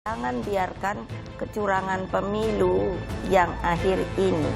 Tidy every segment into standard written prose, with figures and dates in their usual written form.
Jangan biarkan kecurangan pemilu yang akhir ini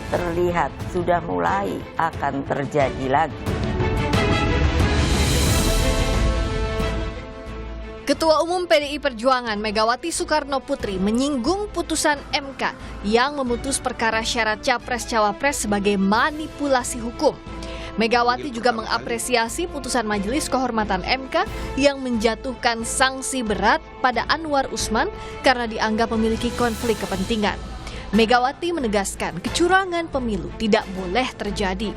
terlihat sudah mulai akan terjadi lagi. Ketua Umum PDI Perjuangan Megawati Soekarnoputri menyinggung putusan MK yang memutus perkara syarat Capres-Cawapres sebagai manipulasi hukum. Megawati juga mengapresiasi putusan Majelis Kehormatan MK yang menjatuhkan sanksi berat pada Anwar Usman karena dianggap memiliki konflik kepentingan. Megawati menegaskan kecurangan pemilu tidak boleh terjadi.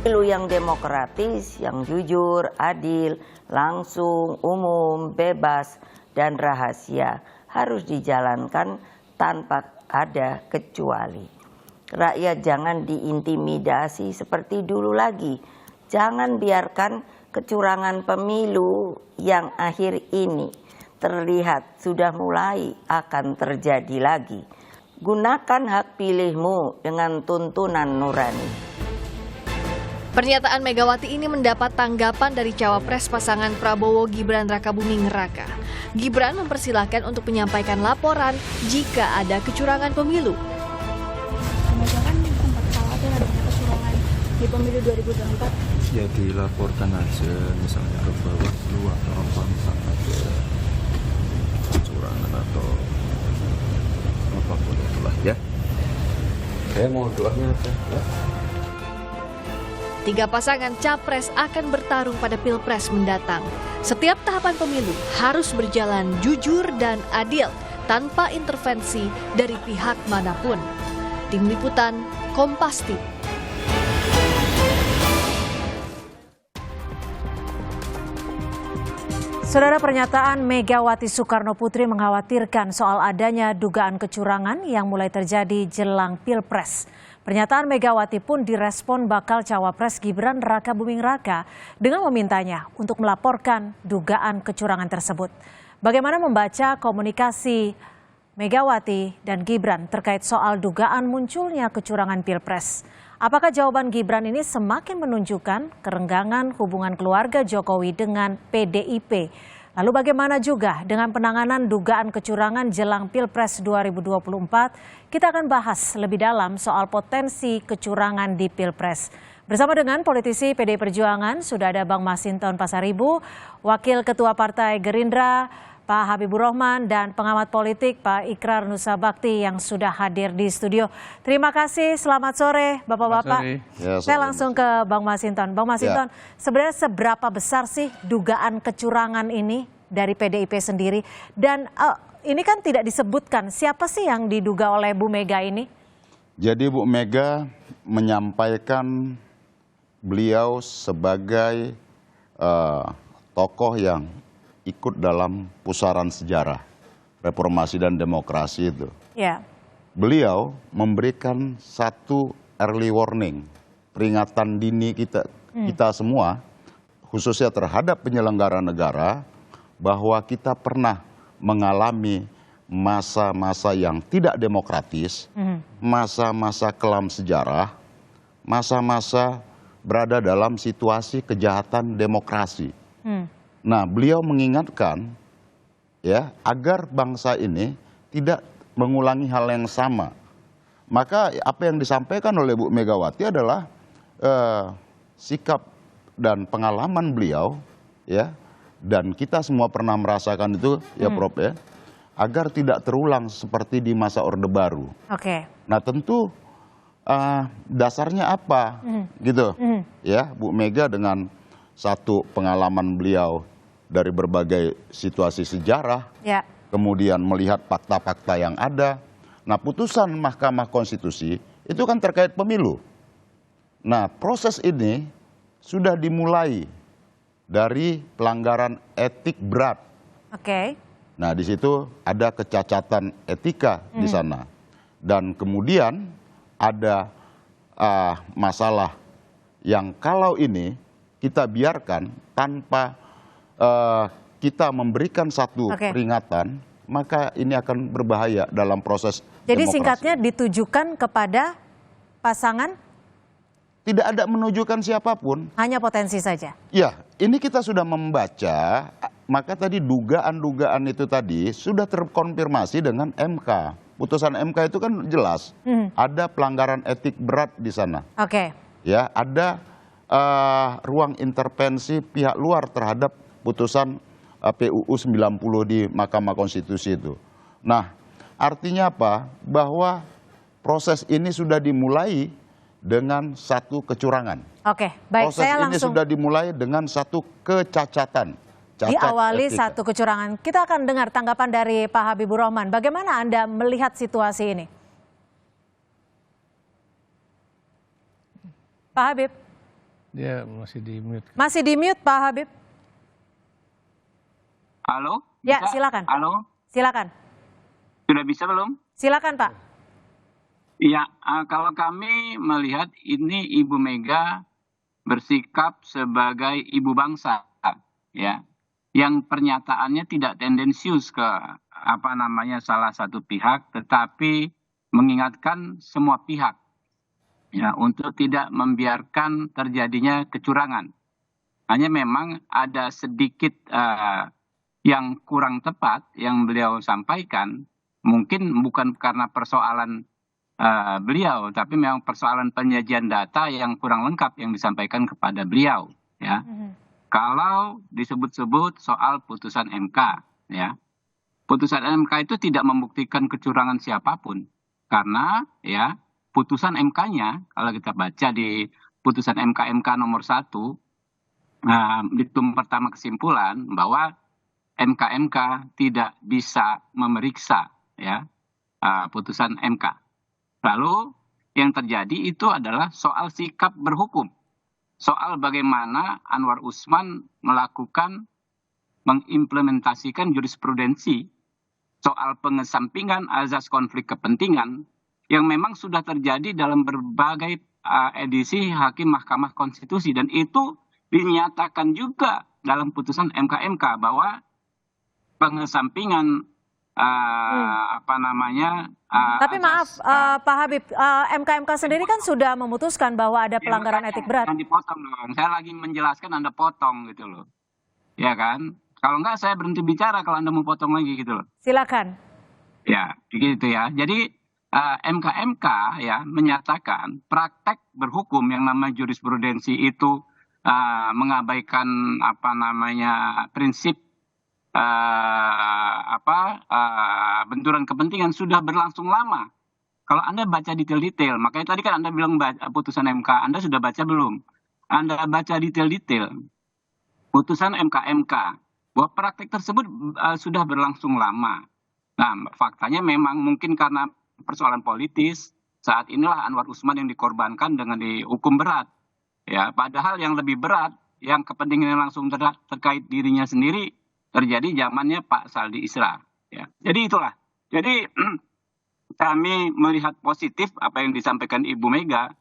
Pemilu yang demokratis, yang jujur, adil, langsung, umum, bebas, dan rahasia harus dijalankan tanpa ada kecuali. Rakyat jangan diintimidasi seperti dulu lagi. Jangan biarkan kecurangan pemilu yang akhir ini terlihat sudah mulai akan terjadi lagi. Gunakan hak pilihmu dengan tuntunan nurani. Pernyataan Megawati ini mendapat tanggapan dari cawapres pasangan Prabowo Gibran Rakabuming Raka. Gibran mempersilahkan untuk menyampaikan laporan jika ada kecurangan pemilu. Jangan sempat khawatir adanya kecurangan di pemilu 2024. Ya dilaporkan aja misalnya ke Bawaslu atau apa misalnya ada kecurangan atau apapun itulah ya. Saya mau doanya apa? Ya. 3 pasangan capres akan bertarung pada Pilpres mendatang. Setiap tahapan pemilu harus berjalan jujur dan adil tanpa intervensi dari pihak manapun. Tim Liputan, Kompas TV. Saudara, pernyataan Megawati Soekarnoputri mengkhawatirkan soal adanya dugaan kecurangan yang mulai terjadi jelang Pilpres. Pernyataan Megawati pun direspon bakal cawapres Gibran Rakabuming Raka dengan memintanya untuk melaporkan dugaan kecurangan tersebut. Bagaimana membaca komunikasi Megawati dan Gibran terkait soal dugaan munculnya kecurangan Pilpres? Apakah jawaban Gibran ini semakin menunjukkan kerenggangan hubungan keluarga Jokowi dengan PDIP? Lalu bagaimana juga dengan penanganan dugaan kecurangan jelang Pilpres 2024? Kita akan bahas lebih dalam soal potensi kecurangan di Pilpres. Bersama dengan politisi PDI Perjuangan sudah ada Bang Masinton Pasaribu, Wakil Ketua Partai Gerindra Pak Habibur Rahman, dan pengamat politik Pak Ikrar Nusa Bakti yang sudah hadir di studio. Terima kasih, selamat sore Bapak-Bapak. Ya, saya langsung ke Bang Masinton. Bang Masinton, sebenarnya seberapa besar sih dugaan kecurangan ini dari PDIP sendiri? Dan ini kan tidak disebutkan siapa sih yang diduga oleh Bu Mega ini? Jadi Bu Mega menyampaikan beliau sebagai tokoh yang ikut dalam pusaran sejarah reformasi dan demokrasi itu. Ya. Beliau memberikan satu early warning, peringatan dini kita semua, khususnya terhadap penyelenggara negara, bahwa kita pernah mengalami masa-masa yang tidak demokratis, masa-masa kelam sejarah, masa-masa berada dalam situasi kejahatan demokrasi. Nah, beliau mengingatkan ya agar bangsa ini tidak mengulangi hal yang sama. Maka apa yang disampaikan oleh Bu Megawati adalah sikap dan pengalaman beliau ya, dan kita semua pernah merasakan itu ya Prof ya, agar tidak terulang seperti di masa Orde Baru. Oke. Nah, tentu dasarnya apa gitu ya, Bu Mega dengan satu pengalaman beliau dari berbagai situasi sejarah, Ya. kemudian melihat fakta-fakta yang ada. Nah, putusan Mahkamah Konstitusi itu kan terkait pemilu. Nah, proses ini sudah dimulai dari pelanggaran etik berat. Oke. Nah, di situ ada kecacatan etika di sana. Dan kemudian ada masalah yang kalau ini kita biarkan tanpa kita memberikan satu peringatan, maka ini akan berbahaya dalam proses Jadi demokrasi. singkatnya ditujukan kepada pasangan? Tidak ada menunjukkan siapapun. Hanya potensi saja? Ya, ini kita sudah membaca maka tadi dugaan-dugaan itu tadi sudah terkonfirmasi dengan MK. Putusan MK itu kan jelas ada pelanggaran etik berat di sana. Oke. Ya, ada ruang intervensi pihak luar terhadap putusan PUU 90 di Mahkamah Konstitusi itu. Nah, artinya apa? Bahwa proses ini sudah dimulai dengan satu kecurangan. Oke, baik. Proses Saya ini langsung sudah dimulai dengan satu kecacatan. diawali etika. satu kecurangan. Kita akan dengar tanggapan dari Pak Habibur Rahman. Bagaimana Anda melihat situasi ini? Pak Habib? Dia masih di mute. Masih di mute Pak Habib? Halo? Ya, Bisa? silakan. Halo? Silakan. Sudah bisa belum? Silakan Pak. Iya, kalau kami melihat ini Ibu Mega bersikap sebagai ibu bangsa, ya, yang pernyataannya tidak tendensius ke salah satu pihak, tetapi mengingatkan semua pihak, ya, untuk tidak membiarkan terjadinya kecurangan. Hanya memang ada sedikit yang kurang tepat yang beliau sampaikan, mungkin bukan karena persoalan beliau, tapi memang persoalan penyajian data yang kurang lengkap yang disampaikan kepada beliau, ya. Kalau disebut-sebut soal putusan MK, ya, putusan MK itu tidak membuktikan kecurangan siapapun, karena ya putusan MK-nya kalau kita baca di putusan MK nomor 1 di pertama kesimpulan bahwa MK tidak bisa memeriksa, ya, putusan MK. Lalu yang terjadi itu adalah soal sikap berhukum. Soal bagaimana Anwar Usman mengimplementasikan jurisprudensi soal pengesampingan azas konflik kepentingan yang memang sudah terjadi dalam berbagai edisi Hakim Mahkamah Konstitusi. Dan itu dinyatakan juga dalam putusan MK bahwa pengesampingan tapi maaf Pak Habib, MK sendiri kan sudah memutuskan bahwa ada pelanggaran etik berat. Jangan dipotong dong, saya lagi menjelaskan Anda potong gitu loh, ya kan? Kalau enggak saya berhenti bicara kalau Anda mau potong lagi gitu loh. Silakan. Ya, gitu ya. Jadi MK ya menyatakan praktek berhukum yang namanya jurisprudensi itu mengabaikan prinsip benturan kepentingan sudah berlangsung lama. Kalau Anda baca detail-detail, makanya tadi kan Anda bilang putusan MK, Anda sudah baca belum? Anda baca detail-detail putusan MK bahwa praktek tersebut sudah berlangsung lama. Nah, faktanya memang mungkin karena persoalan politis, saat inilah Anwar Usman yang dikorbankan dengan dihukum berat. Ya, padahal yang lebih berat, yang kepentingan langsung terkait dirinya sendiri, terjadi zamannya Pak Saldi Isra. Ya. Jadi itulah. Jadi kami melihat positif apa yang disampaikan Ibu Mega.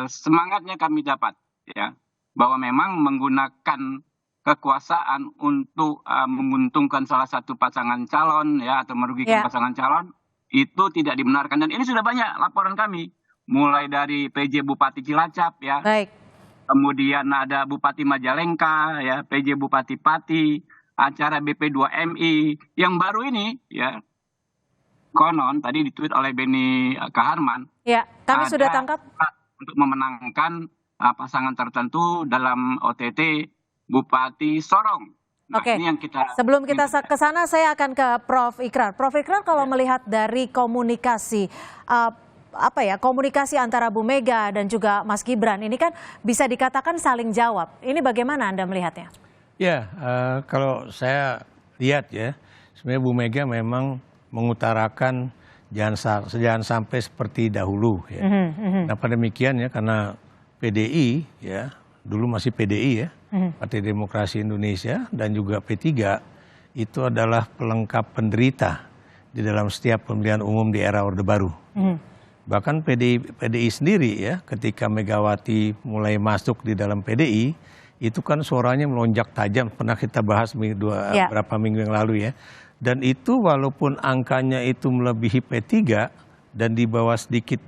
Semangatnya kami dapat, ya, bahwa memang menggunakan kekuasaan untuk menguntungkan salah satu pasangan calon, ya, atau merugikan pasangan calon itu tidak dibenarkan. Dan ini sudah banyak laporan kami, mulai dari PJ Bupati Cilacap, ya. Baik. Kemudian ada Bupati Majalengka, ya, PJ Bupati Pati, acara BP2MI yang baru ini, ya, konon tadi ditweet oleh Beni Kaharman. Ya, kami sudah tangkap untuk memenangkan pasangan tertentu dalam OTT Bupati Sorong. Nah, Oke. ini yang Sebelum kita ke sana, saya akan ke Prof. Ikrar. Prof. Ikrar, kalau melihat dari komunikasi komunikasi antara Bu Mega dan juga Mas Gibran ini kan bisa dikatakan saling jawab. Ini bagaimana Anda melihatnya? Ya, kalau saya lihat ya, sebenarnya Bu Mega memang mengutarakan jangan sampai seperti dahulu ya. Nah, pada demikian ya, karena PDI ya, dulu masih PDI ya, Partai Demokrasi Indonesia, dan juga P3 itu adalah pelengkap penderita di dalam setiap pemilihan umum di era Orde Baru. Bahkan PDI sendiri ya, ketika Megawati mulai masuk di dalam PDI, itu kan suaranya melonjak tajam, pernah kita bahas beberapa minggu yang lalu ya. Dan itu walaupun angkanya itu melebihi P3 dan di bawah sedikit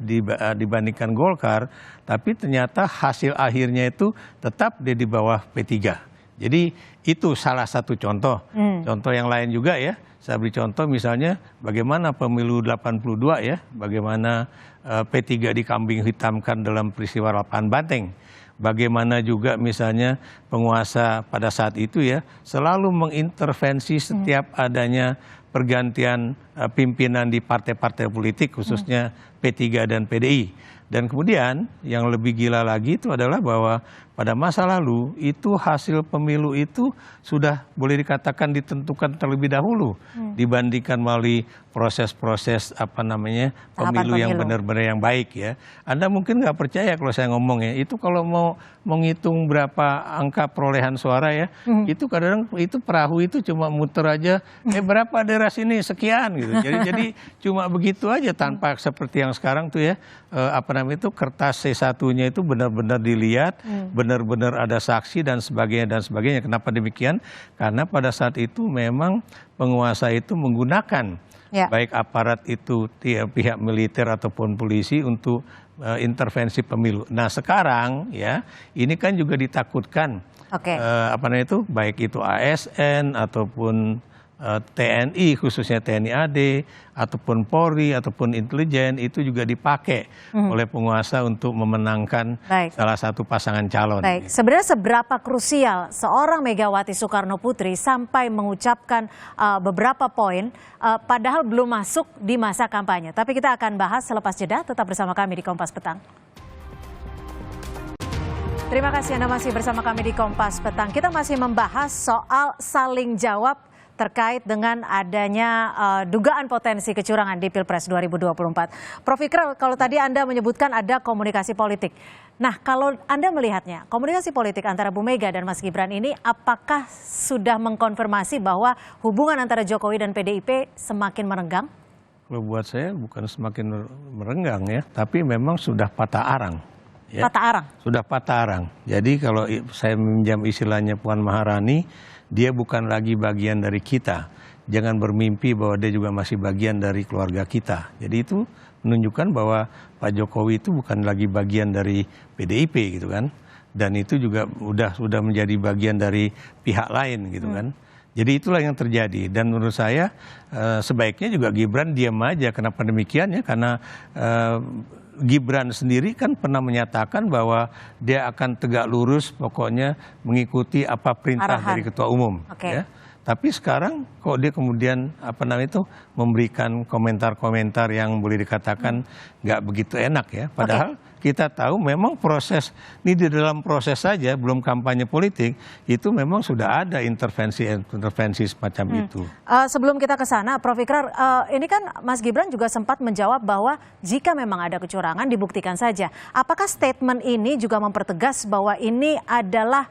dibandingkan Golkar, tapi ternyata hasil akhirnya itu tetap di bawah P3. Jadi itu salah satu contoh. Contoh yang lain juga ya, saya beri contoh misalnya bagaimana pemilu 82 ya, bagaimana P3 dikambing hitamkan dalam peristiwa Lapangan Banteng. Bagaimana juga misalnya penguasa pada saat itu ya selalu mengintervensi setiap adanya pergantian pimpinan di partai-partai politik khususnya P3 dan PDI. Dan kemudian yang lebih gila lagi itu adalah bahwa pada masa lalu itu hasil pemilu itu sudah boleh dikatakan ditentukan terlebih dahulu dibandingkan melalui proses-proses pemilu yang benar-benar yang baik ya. Anda mungkin nggak percaya kalau saya ngomong ya, itu kalau mau menghitung berapa angka perolehan suara ya, itu kadang itu perahu itu cuma muter aja, berapa daerah sini sekian gitu. Jadi cuma begitu aja tanpa seperti yang sekarang tuh ya, kertas C1-nya itu benar-benar dilihat, benar-benar ada saksi dan sebagainya. Kenapa demikian? Karena pada saat itu memang penguasa itu menggunakan baik aparat itu pihak militer ataupun polisi untuk intervensi pemilu. Nah sekarang ya ini kan juga ditakutkan baik itu ASN ataupun TNI khususnya TNI AD ataupun Polri ataupun intelijen itu juga dipakai oleh penguasa untuk memenangkan salah satu pasangan calon. Baik, sebenarnya seberapa krusial seorang Megawati Soekarno Putri sampai mengucapkan beberapa poin padahal belum masuk di masa kampanye. Tapi kita akan bahas selepas jeda, tetap bersama kami di Kompas Petang. Terima kasih Anda masih bersama kami di Kompas Petang. Kita masih membahas soal saling jawab terkait dengan adanya dugaan potensi kecurangan di Pilpres 2024. Prof. Ikral, kalau tadi Anda menyebutkan ada komunikasi politik. Nah, kalau Anda melihatnya, komunikasi politik antara Bu Mega dan Mas Gibran ini apakah sudah mengkonfirmasi bahwa hubungan antara Jokowi dan PDIP semakin merenggang? Kalau buat saya bukan semakin merenggang ya, tapi memang sudah patah arang. Ya. Patah arang? Sudah patah arang. Jadi kalau saya meminjam istilahnya Puan Maharani, dia bukan lagi bagian dari kita. Jangan bermimpi bahwa dia juga masih bagian dari keluarga kita. Jadi itu menunjukkan bahwa Pak Jokowi itu bukan lagi bagian dari PDIP gitu kan. Dan itu juga sudah menjadi bagian dari pihak lain gitu kan. Jadi itulah yang terjadi. Dan menurut saya sebaiknya juga Gibran diam aja. Kenapa demikian ya? Karena Gibran sendiri kan pernah menyatakan bahwa dia akan tegak lurus pokoknya mengikuti apa perintah dari ketua umum. Ya. Tapi sekarang kok dia kemudian memberikan komentar-komentar yang boleh dikatakan nggak begitu enak ya. Padahal kita tahu memang proses ini di dalam proses saja belum kampanye politik itu memang sudah ada intervensi semacam itu. Sebelum kita ke sana, Prof. Ikrar, ini kan Mas Gibran juga sempat menjawab bahwa jika memang ada kecurangan dibuktikan saja. Apakah statement ini juga mempertegas bahwa ini adalah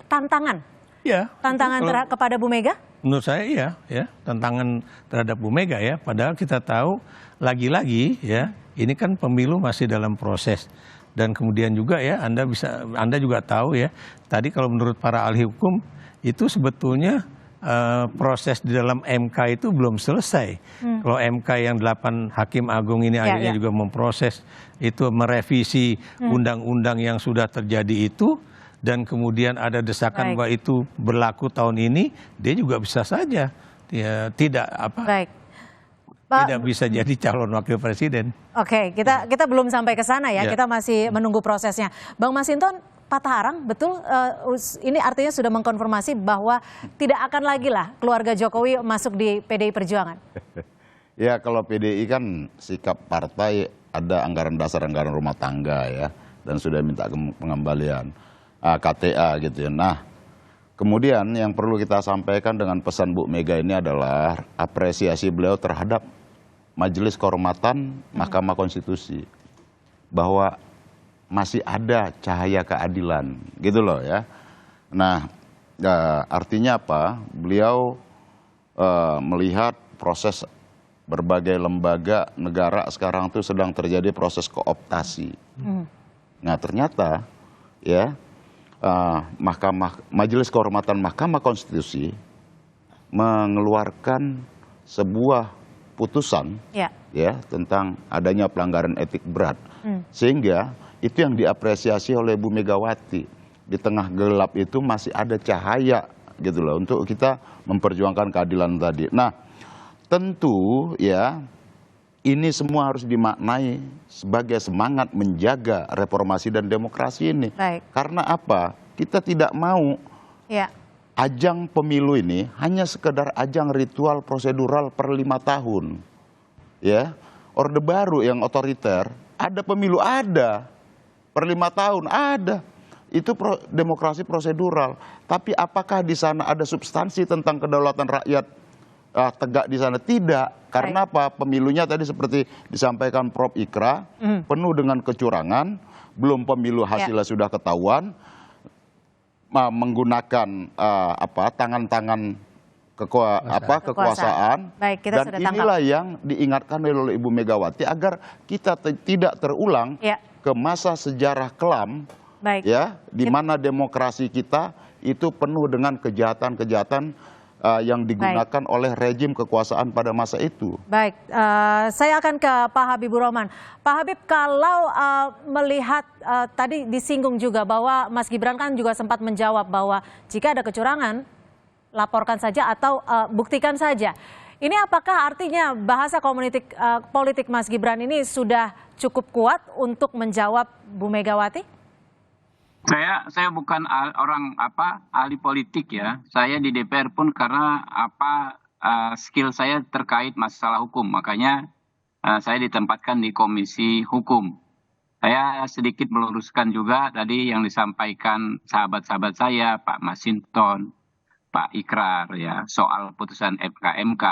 tantangan? Ya. Tantangan kepada Bu Mega? Menurut saya iya, ya tantangan terhadap Bu Mega ya. Padahal kita tahu lagi-lagi ya. Ini kan pemilu masih dalam proses dan kemudian juga ya Anda juga tahu ya tadi kalau menurut para ahli hukum itu sebetulnya proses di dalam MK itu belum selesai. Kalau MK yang 8 hakim agung ini akhirnya juga memproses itu merevisi undang-undang yang sudah terjadi itu dan kemudian ada desakan bahwa itu berlaku tahun ini, dia juga bisa saja tidak tidak bisa jadi calon wakil presiden. Oke, kita belum sampai ke sana ya. Kita masih menunggu prosesnya. Bang Masinton, patah arang, betul? Ini artinya sudah mengkonfirmasi bahwa tidak akan lagi lah keluarga Jokowi masuk di PDI Perjuangan. Ya, kalau PDI kan sikap partai ada anggaran dasar, anggaran rumah tangga ya, dan sudah minta pengembalian KTA gitu ya. Nah, kemudian yang perlu kita sampaikan dengan pesan Bu Mega ini adalah apresiasi beliau terhadap Majelis Kehormatan Mahkamah Konstitusi. Bahwa masih ada cahaya keadilan gitu loh ya. Nah artinya apa? Beliau melihat proses berbagai lembaga negara sekarang itu sedang terjadi proses kooptasi. Nah ternyata ya Majelis Kehormatan Mahkamah Konstitusi mengeluarkan sebuah putusan ya tentang adanya pelanggaran etik berat, sehingga itu yang diapresiasi oleh Bu Megawati di tengah gelap itu masih ada cahaya gitu loh untuk kita memperjuangkan keadilan tadi. Nah, tentu ya ini semua harus dimaknai sebagai semangat menjaga reformasi dan demokrasi ini. Baik. Karena apa? Kita tidak mau Ya. ajang pemilu ini hanya sekedar ajang ritual prosedural per 5 tahun. Ya, Orde Baru yang otoriter, ada pemilu ada, per 5 tahun ada. Itu demokrasi prosedural. Tapi apakah di sana ada substansi tentang kedaulatan rakyat tegak di sana? Tidak. Karena apa? Pemilunya tadi seperti disampaikan Prof. Ikra, penuh dengan kecurangan, belum pemilu hasilnya sudah ketahuan, menggunakan tangan-tangan kekuasaan. Baik, kita dan sudah tangkap. inilah yang diingatkan oleh Ibu Megawati agar kita tidak terulang ke masa sejarah kelam. Baik. Ya, di mana demokrasi kita itu penuh dengan kejahatan-kejahatan yang digunakan oleh rejim kekuasaan pada masa itu. Baik, saya akan ke Pak Habibur Rahman. Pak Habib, kalau melihat tadi disinggung juga bahwa Mas Gibran kan juga sempat menjawab bahwa jika ada kecurangan, laporkan saja atau buktikan saja. Ini apakah artinya bahasa politik Mas Gibran ini sudah cukup kuat untuk menjawab Bu Megawati? Saya bukan orang ahli politik ya. Saya di DPR pun karena skill saya terkait masalah hukum. Makanya saya ditempatkan di Komisi Hukum. Saya sedikit meluruskan juga tadi yang disampaikan sahabat-sahabat saya, Pak Masinton, Pak Ikrar ya, soal putusan MK.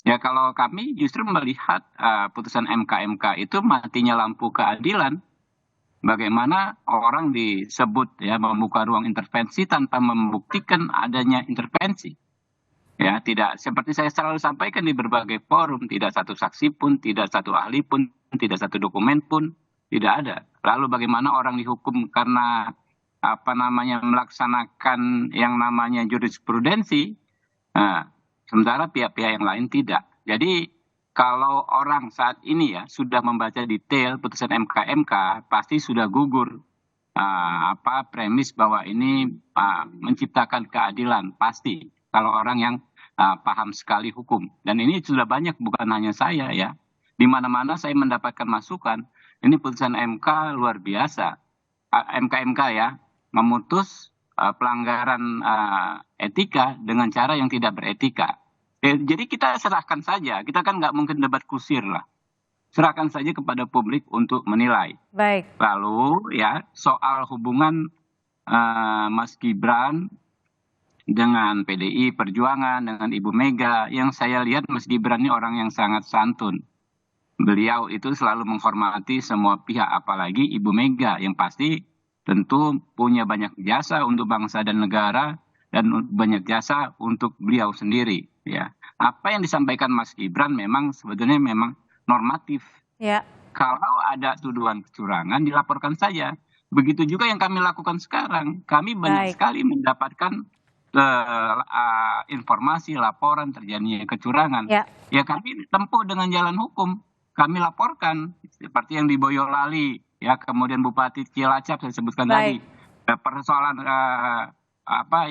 Ya kalau kami justru melihat putusan MK itu matinya lampu keadilan. Bagaimana orang disebut ya membuka ruang intervensi tanpa membuktikan adanya intervensi. Ya, tidak seperti saya selalu sampaikan di berbagai forum, tidak satu saksi pun, tidak satu ahli pun, tidak satu dokumen pun, tidak ada. Lalu bagaimana orang dihukum karena melaksanakan yang namanya jurisprudensi, sementara pihak-pihak yang lain tidak. Jadi kalau orang saat ini ya sudah membaca detail putusan MK pasti sudah gugur premis bahwa ini menciptakan keadilan pasti kalau orang yang paham sekali hukum. Dan ini sudah banyak, bukan hanya saya ya. Di mana-mana saya mendapatkan masukan. Ini putusan MK luar biasa. MK ya memutus pelanggaran etika dengan cara yang tidak beretika. Jadi kita serahkan saja, kita kan nggak mungkin debat kusir lah. Serahkan saja kepada publik untuk menilai. Baik. Lalu ya soal hubungan Mas Gibran dengan PDI Perjuangan, dengan Ibu Mega, yang saya lihat Mas Gibran ini orang yang sangat santun. Beliau itu selalu menghormati semua pihak, apalagi Ibu Mega yang pasti tentu punya banyak jasa untuk bangsa dan negara dan banyak jasa untuk beliau sendiri. Ya, apa yang disampaikan Mas Gibran memang sebetulnya memang normatif. Ya. Kalau ada tuduhan kecurangan dilaporkan saja. Begitu juga yang kami lakukan sekarang. Kami banyak sekali mendapatkan informasi laporan terjadinya kecurangan. Ya, kami tempuh dengan jalan hukum. Kami laporkan seperti yang di Boyolali, ya kemudian Bupati Cilacap saya sebutkan tadi. Persoalan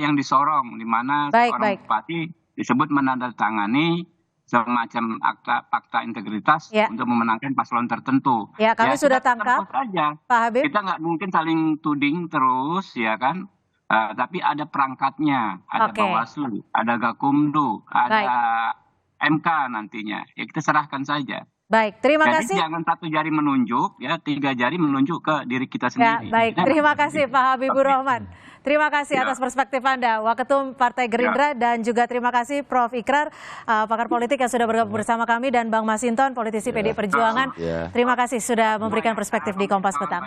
yang disorong di mana seorang bupati disebut menandatangani semacam fakta integritas untuk memenangkan paslon tertentu. Ya, kami sudah tangkap, saja. Pak Habib. Kita nggak mungkin saling tuding terus, ya kan? Tapi ada perangkatnya, ada Bawaslu, ada Gakumdu, ada MK nantinya. Ya kita serahkan saja. Baik, terima kasih. Jadi jangan satu jari menunjuk, ya 3 jari menunjuk ke diri kita sendiri. Ya, baik, terima kasih Pak Habibur Rahman. Terima kasih atas perspektif Anda, Waketum Partai Gerindra, dan juga terima kasih Prof. Ikrar, pakar politik yang sudah bergabung bersama kami, dan Bang Masinton, politisi PDI Perjuangan. Terima kasih sudah memberikan perspektif di Kompas Petang.